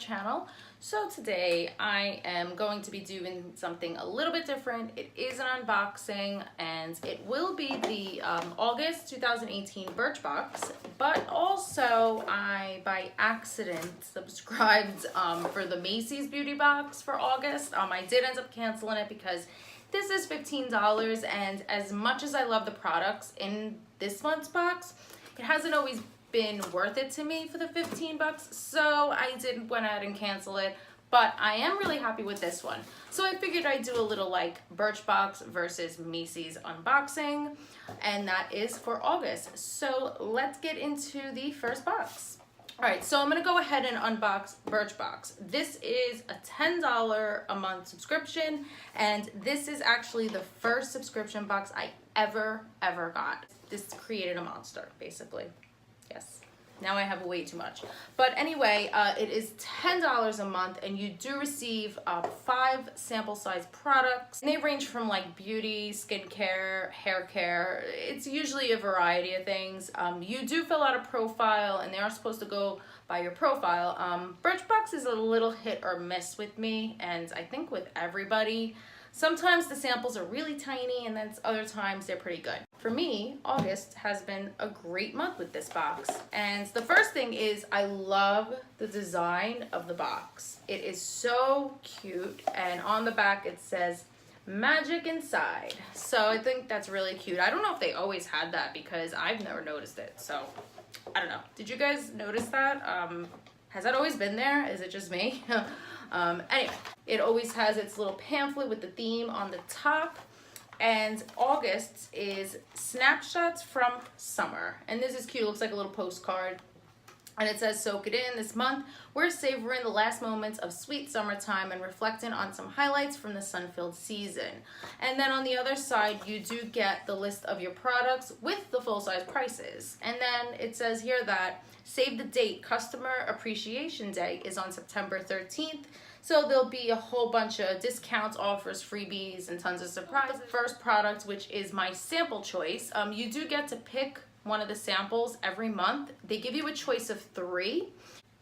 channel. So today I am going to be doing something a little bit different. It is an unboxing and it will be the August 2018 Birchbox, but also I by accident subscribed for the Macy's Beauty Box for August. I did end up canceling it because this is $15, and as much as I love the products in this month's box, it hasn't always been worth it to me for the 15 bucks, so I did went ahead and cancel it, but I am really happy with this one. So I figured I'd do a little like Birchbox versus Macy's unboxing, and that is for August. So let's get into the first box. All right, so I'm gonna go ahead and unbox Birchbox. This is a $10 a month subscription, and this is actually the first subscription box I ever got. This created a monster, basically. Yes, now I have way too much. But anyway, it is $10 a month, and you do receive 5 sample size products. And they range from like beauty, skincare, hair care. It's usually a variety of things. You do fill out a profile, and they are supposed to go by your profile. Birchbox is a little hit or miss with me, and I think with everybody. Sometimes the samples are really tiny, and then other times they're pretty good. For me, August has been a great month with this box. And the first thing is I love the design of the box. It is so cute, and on the back it says magic inside. So I think that's really cute. I don't know if they always had that because I've never noticed it. So I don't know. Did you guys notice that? Has that always been there? Is it just me? Anyway, it always has its little pamphlet with the theme on the top. And August is snapshots from summer. And this is cute. It looks like a little postcard. And it says, soak it in. This month, we're savoring the last moments of sweet summertime and reflecting on some highlights from the sun-filled season. And then on the other side, you do get the list of your products with the full-size prices. And then it says here that save the date, Customer Appreciation Day is on September 13th. So there'll be a whole bunch of discounts, offers, freebies, and tons of surprises. The first product, which is my sample choice, you do get to pick one of the samples every month. They give you a choice of 3,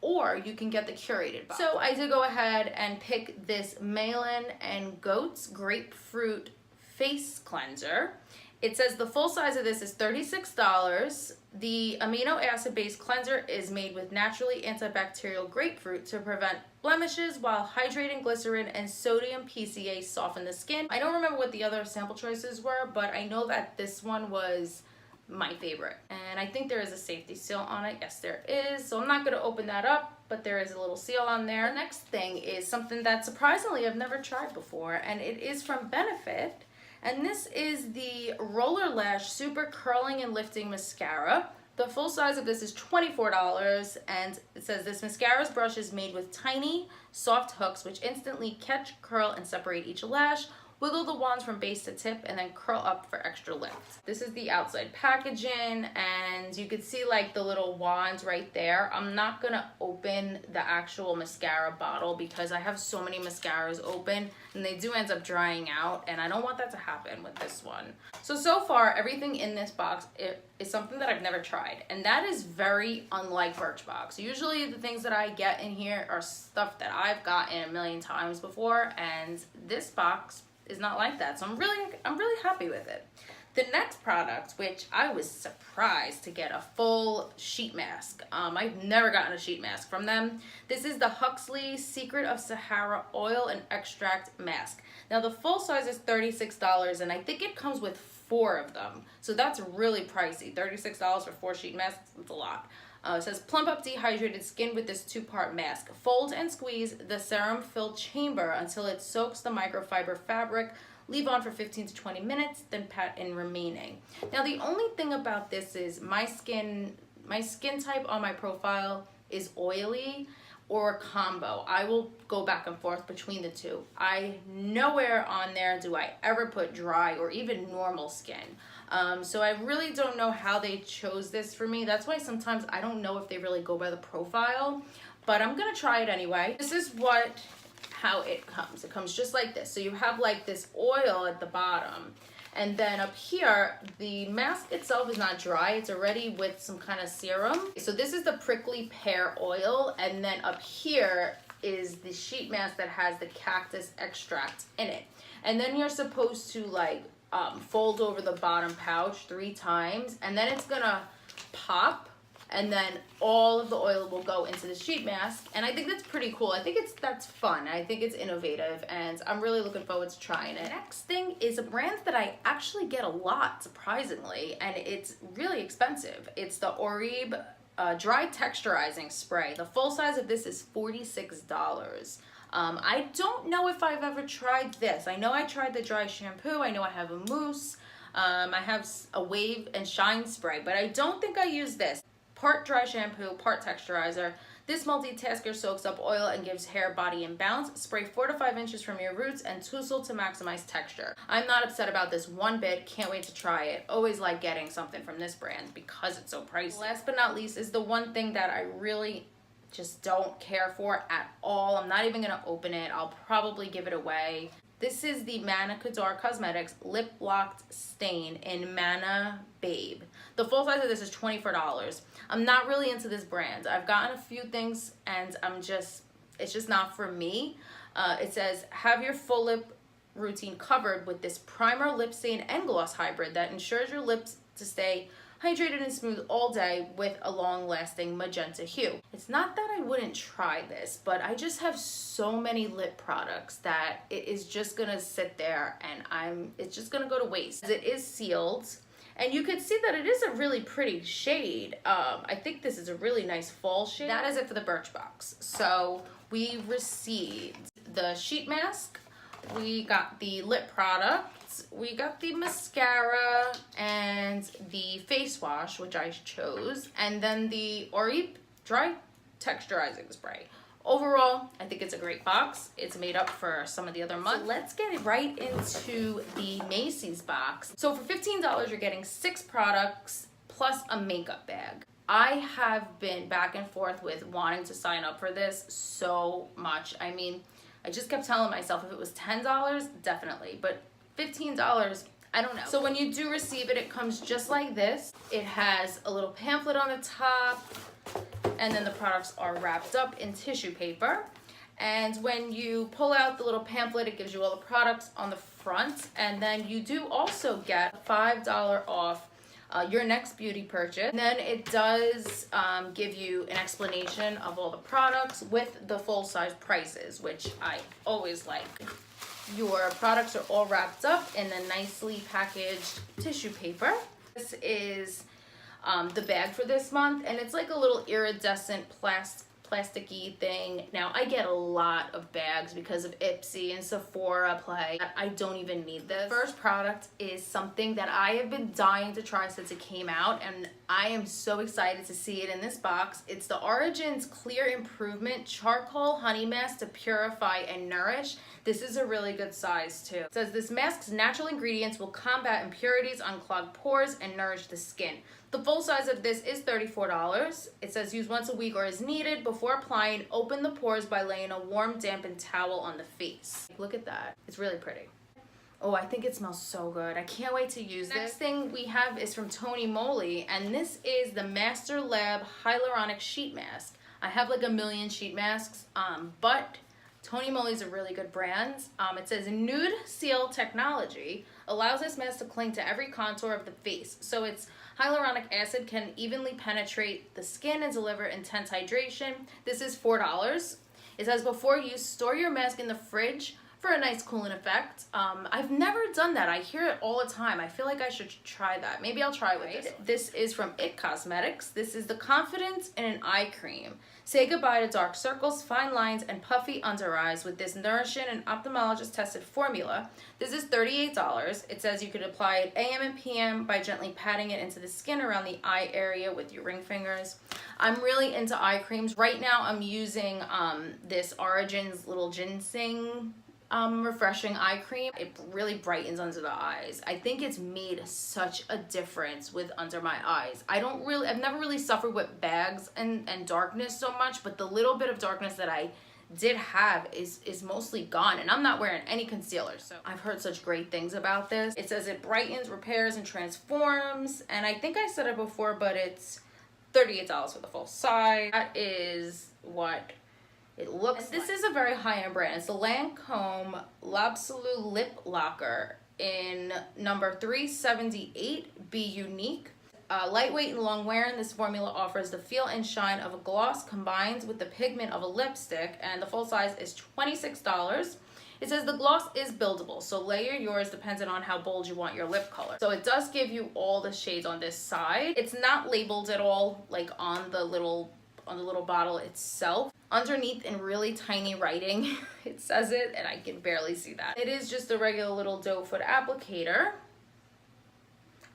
or you can get the curated box. So I did go ahead and pick this Malin and Goat's Grapefruit Face Cleanser. It says the full size of this is $36. The amino acid based cleanser is made with naturally antibacterial grapefruit to prevent blemishes, while hydrating glycerin and sodium PCA soften the skin. I don't remember what the other sample choices were, but I know that this one was my favorite. And I think there is a safety seal on it. Yes, there is. So I'm not going to open that up, but there is a little seal on there. The next thing is something that surprisingly I've never tried before, and it is from Benefit. And this is the Roller Lash Super Curling and Lifting Mascara. The full size of this is $24, and it says this mascara's brush is made with tiny, soft hooks which instantly catch, curl, and separate each lash. Wiggle the wands from base to tip and then curl up for extra lift. This is the outside packaging, and you can see like the little wands right there. I'm not gonna open the actual mascara bottle because I have so many mascaras open and they do end up drying out, and I don't want that to happen with this one. So far everything in this box is something that I've never tried, and that is very unlike Birchbox. Usually the things that I get in here are stuff that I've gotten a million times before, and this box is not like that. So I'm really happy with it. The next product, which I was surprised to get a full sheet mask. I've never gotten a sheet mask from them. This is the Huxley Secret of Sahara Oil and Extract Mask. Now the full size is $36, and I think it comes with 4 of them. So that's really pricey. $36 for 4 sheet masks, that's a lot. It says plump up dehydrated skin with this 2-part mask. Fold and squeeze the serum-filled chamber until it soaks the microfiber fabric. Leave on for 15 to 20 minutes, then pat in remaining. Now the only thing about this is my skin type on my profile is oily or combo. I will go back and forth between the two. Nowhere on there do I ever put dry or even normal skin. So I really don't know how they chose this for me. That's why sometimes I don't know if they really go by the profile, but I'm gonna try it anyway. This is how it comes. It comes just like this. So you have like this oil at the bottom, And then up here, the mask itself is not dry. It's already with some kind of serum. So this is the prickly pear oil. And then up here is the sheet mask that has the cactus extract in it. And then you're supposed to like fold over the bottom pouch 3 times, and then it's gonna pop, and then all of the oil will go into the sheet mask. And I think that's pretty cool. I think that's fun. I think it's innovative, and I'm really looking forward to trying it. Next thing is a brand that I actually get a lot, surprisingly, and it's really expensive. It's the Allure Dry Texturizing Spray. The full size of this is $46. I don't know if I've ever tried this. I know I tried the dry shampoo. I know I have a mousse. I have a wave and shine spray, but I don't think I use this. Part dry shampoo, part texturizer. This multitasker soaks up oil and gives hair, body, and bounce. Spray 4 to 5 inches from your roots and tussle to maximize texture. I'm not upset about this one bit. Can't wait to try it. Always like getting something from this brand because it's so pricey. Last but not least is the one thing that I really just don't care for at all. I'm not even gonna open it. I'll probably give it away. This is the Manna Kadar Cosmetics Lip Locked Stain in Manna Babe. The full size of this is $24. I'm not really into this brand. I've gotten a few things and it's just not for me. It says, have your full lip routine covered with this primer, lip stain, and gloss hybrid that ensures your lips to stay hydrated and smooth all day with a long-lasting magenta hue. It's not that I wouldn't try this, but I just have so many lip products that it is just gonna sit there and it's just gonna go to waste. It is sealed, and you can see that it is a really pretty shade. I think this is a really nice fall shade. That is it for the Birchbox. So we received the sheet mask, we got the lip products, we got the mascara and the face wash, which I chose, and then the Allure Dry Texturizing Spray. Overall, I think it's a great box. It's made up for some of the other months. So let's get right into the Macy's box. So for $15, you're getting 6 products plus a makeup bag. I have been back and forth with wanting to sign up for this so much. I mean, I just kept telling myself if it was $10, definitely, but $15, I don't know. So when you do receive it, it comes just like this. It has a little pamphlet on the top, and then the products are wrapped up in tissue paper. And when you pull out the little pamphlet, it gives you all the products on the front, and then you do also get $5 off your next beauty purchase. And then it does give you an explanation of all the products with the full-size prices, which I always like. Your products are all wrapped up in the nicely packaged tissue paper. This is the bag for this month, and it's like a little iridescent plasticky thing. Now, I get a lot of bags because of Ipsy and Sephora play. I don't even need this. The first product is something that I have been dying to try since it came out, and I am so excited to see it in this box. It's the Origins Clear Improvement Charcoal Honey Mask to Purify and Nourish. This is a really good size too. It says this mask's natural ingredients will combat impurities, unclog pores, and nourish the skin. The full size of this is $34. It says use once a week or as needed. Before applying, open the pores by laying a warm, dampened towel on the face. Look at that. It's really pretty. Oh, I think it smells so good. I can't wait to use this. Next thing we have is from Tony Moly, and this is the Master Lab Hyaluronic Sheet Mask. I have like a million sheet masks, but Tony Moly's a really good brand. It says Nude Seal Technology allows this mask to cling to every contour of the face. So its hyaluronic acid can evenly penetrate the skin and deliver intense hydration. This is $4. It says before use, store your mask in the fridge for a nice cooling effect. I've never done that. I hear it all the time. I feel like I should try that. Maybe I'll try with this. This is from It Cosmetics. This is the Confidence in an Eye Cream. Say goodbye to dark circles, fine lines, and puffy under eyes with this nourishing and ophthalmologist tested formula. This is $38. It says you could apply it AM and PM by gently patting it into the skin around the eye area with your ring fingers. I'm really into eye creams. Right now I'm using this Origins little ginseng refreshing eye cream. It really brightens under the eyes. I think it's made such a difference with under my eyes. I've never really suffered with bags and darkness so much, but the little bit of darkness that I did have is mostly gone, and I'm not wearing any concealer, so I've heard such great things about this. It says it brightens, repairs, and transforms, and I think I said it before, but it's $38 for the full size. That is what it looks like. This is a very high-end brand. It's the Lancome L'Absolu Lip Locker in number 378, Be Unique. Lightweight and long wearing, this formula offers the feel and shine of a gloss combined with the pigment of a lipstick, and the full size is $26. It says the gloss is buildable, so layer yours depending on how bold you want your lip color. So it does give you all the shades on this side. It's not labeled at all, like on the little bottle itself. Underneath in really tiny writing, it says it, and I can barely see that. It is just a regular little doe foot applicator.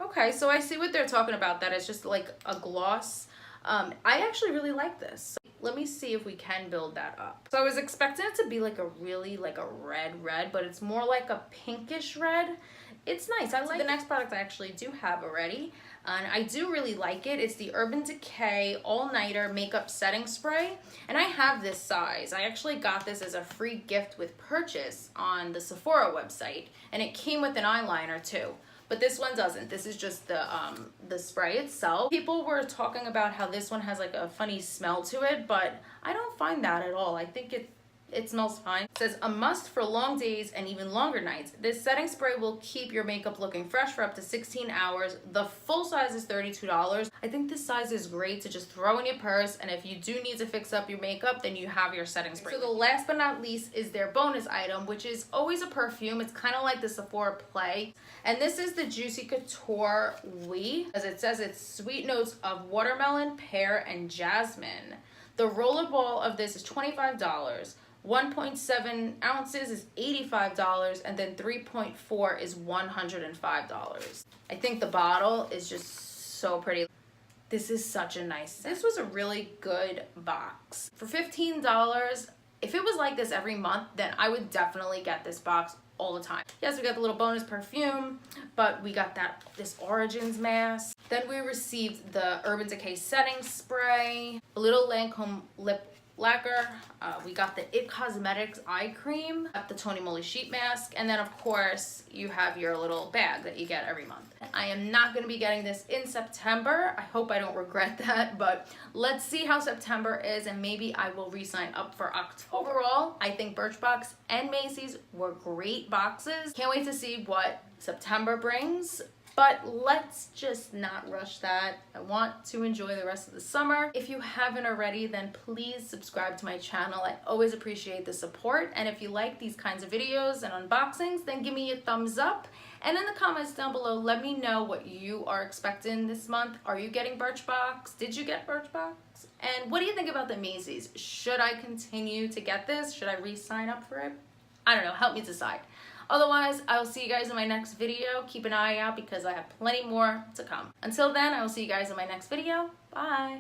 Okay, so I see what they're talking about, that it's just like a gloss. I actually really like this. So let me see if we can build that up. So I was expecting it to be like a really like a red, but it's more like a pinkish red. It's nice. I like the next product I actually do have already, and I do really like it. It's the Urban Decay All-Nighter Makeup Setting Spray, and I have this size. I actually got this as a free gift with purchase on the Sephora website, and it came with an eyeliner too. But this one doesn't. This is just the spray itself. People were talking about how this one has like a funny smell to it, but I don't find that at all. I think it smells fine. It says a must for long days and even longer nights. This setting spray will keep your makeup looking fresh for up to 16 hours. The full size is $32. I think this size is great to just throw in your purse, and if you do need to fix up your makeup, then you have your setting spray. So the last but not least is their bonus item, which is always a perfume. It's kind of like the Sephora Play. And this is the Juicy Couture Oui, as it says it's sweet notes of watermelon, pear, and jasmine. The roller ball of this is $25. 1.7 ounces is $85, and then 3.4 is $105. I think the bottle is just so pretty. This is such a nice set. This was a really good box. For $15, if it was like this every month, then I would definitely get this box all the time. Yes, we got the little bonus perfume, but we got this Origins mask. Then we received the Urban Decay setting spray, a little Lancome lip lacquer. We got the It Cosmetics eye cream, got the Tony Moly sheet mask, and then of course you have your little bag that you get every month. I am not going to be getting this in September. I hope I don't regret that, but let's see how September is, and maybe I will re-sign up for October. Overall, I think Birchbox and Macy's were great boxes. Can't wait to see what September brings. But let's just not rush that. I want to enjoy the rest of the summer. If you haven't already, then please subscribe to my channel. I always appreciate the support. And if you like these kinds of videos and unboxings, then give me a thumbs up. And in the comments down below, let me know what you are expecting this month. Are you getting Birchbox? Did you get Birchbox? And what do you think about the Macy's? Should I continue to get this? Should I re-sign up for it? I don't know. Help me decide. Otherwise, I will see you guys in my next video. Keep an eye out because I have plenty more to come. Until then, I will see you guys in my next video. Bye!